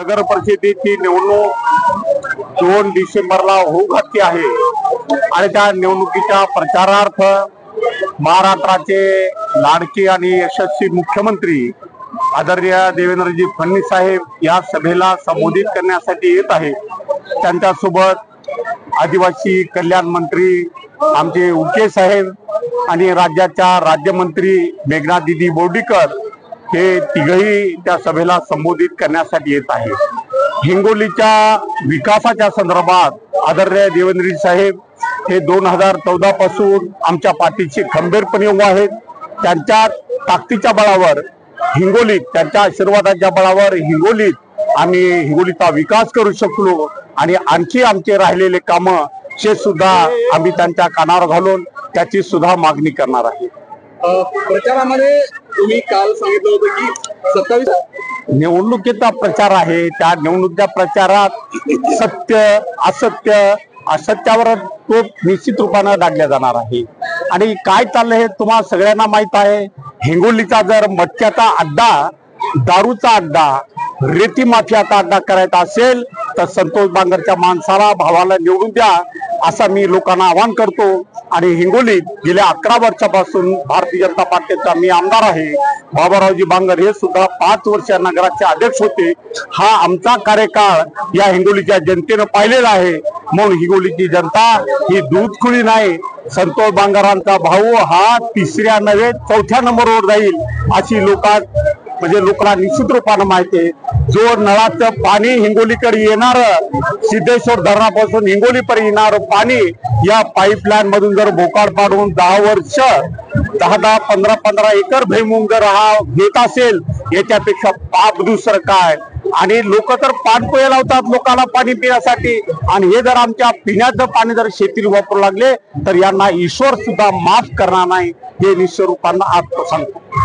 नगर परिषदेची निवडणूक 2 डिसेंबरला होऊ घातली आहे आणि त्या निवडणुकीच्या प्रचारार्थ महाराष्ट्राचे लाडके आणि यशस्वी मुख्यमंत्री आदरणीय देवेंद्रजी फडणवीस साहेब या सभेला संबोधित करण्यासाठी येत आहेत। त्यांच्यासोबत आदिवासी कल्याण मंत्री आमचे उके साहेब आणि राज्याच्या राज्यमंत्री मेघना दीदी बोर्डीकर हे तिघही त्या सभेला संबोधित करण्यासाठी येत आहेत। हिंगोलीच्या विकासाच्या संदर्भात आदरणीय देवेंद्रजी साहेब हे 2014 पासून आमच्या पाठीशी खंबीरपणे उभे आहेत। त्यांच्या ताकदीच्या बळावर हिंगोलीत, त्यांच्या आशीर्वादाच्या बळावर हिंगोलीत आम्ही हिंगोलीचा विकास करू शकलो आणि आणखी आमचे राहिलेले कामं हे सुद्धा आम्ही त्यांच्या कानावर घालून त्याची सुद्धा मागणी करणार आहे। प्रचारामध्ये तुम्ही काल सांगितलं होतं की 27 निवडणुकीचा प्रचार आहे। त्या निवडणुकीच्या प्रचारात सत्य असत्य असत्यावर तो निश्चित रूपाने दागल्या जाणार आहे। आणि काय चाललंय हे तुम्हाला सगळ्यांना माहित आहे। हिंगोलीचा जर मटक्याचा अड्डा, दारूचा अड्डा, रेती माफियाचा अड्डा करायचा असेल तर संतोष बांगरच्या माणसाला, भावाला निवडून द्या असं मी लोकांना आवाहन करतो। आणि हिंगोलीत गेल्या 11 वर्षापासून भारतीय जनता पार्टीचा मी आमदार आहे। बाबारावजी बांगर हे सुद्धा 5 वर्ष नगराचे अध्यक्ष होते। हा आमचा कार्यकाळ या हिंगोलीच्या जनतेनं पाहिलेला आहे। म्हणून हिंगोलीची जनता ही दूधखुळी नाही। संतोष बांगरांचा भाऊ हा 3ऱ्या नव्हे 4थ्या नंबरवर जाईल अशी लोकांना निश्चित रूपानं माहिती आहे। जो नळाचं पाणी हिंगोलीकडे येणार, सिद्धेश्वर धरणापासून हिंगोलीपर्यंत येणार पाणी या पाईपलाईन मधून जर भोकाड पाडून 10 वर्ष 10 15 एकर भुईमुग जर हा घेत असेल, याच्यापेक्षा पाप दुसरं काय। आणि लोक तर पाणपोया लावतात लोकांना पाणी पिण्यासाठी, आणि हे जर आमच्या पिण्याचं पाणी जर शेतीला वापरू लागले तर यांना ईश्वर सुद्धा माफ करणार नाही, हे निश्चित रूपानं आज सांगतो।